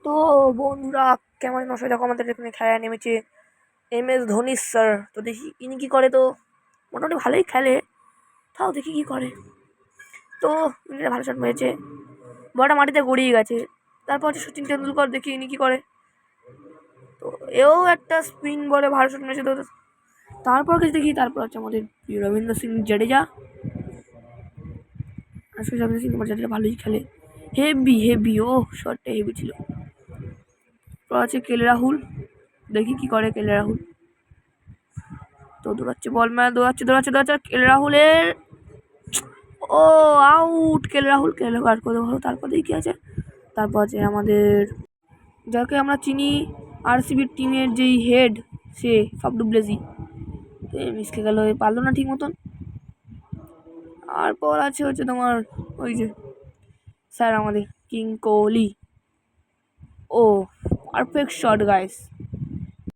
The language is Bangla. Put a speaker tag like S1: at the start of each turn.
S1: তো বন্ধুরা কেমন নশো দেখো আমাদের এখানে খেলা নেমেছে MS ধোনি স্যার। তো দেখি ইনি কী করে। তো মোটামুটি ভালোই খেলে, তাও দেখি কী করে। তো ইনি ভালো শট মেরেছে, বলটা মাটিতে গড়িয়ে গেছে। তারপর হচ্ছে সচিন তেন্ডুলকর, দেখি ইনি কী করে। তো এও একটা স্পিন বলে ভালো শট মেরেছে। তো তারপর কিছু দেখি, তারপর হচ্ছে আমাদের রবীন্দ্র সিং জাডেজা। আসলে রবীন্দ্র সিং জাডেজা ভালোই খেলে, হেভি ও শটটা হেভি ছিল। তারপর আছে KL রাহুল, দেখি কি করে KL রাহুল। তো দৌড়াচ্ছে, বল ম্যান দৌড়াচ্ছে KL রাহুলের ও আউট। KL রাহুল আর করে ভালো। তারপর দেখি কি আছে, তারপর আছে আমাদের যাকে আমরা চিনি RCB টিমের যেই হেড, সে ফাফ ডু প্লেসি। তো মিসকে গেল, পারলো না ঠিক মতন। তারপর আছে হচ্ছে তোমার ওই যে স্যার আমাদের কিং কোহলি। ও পারফেক্ট শট গাইস।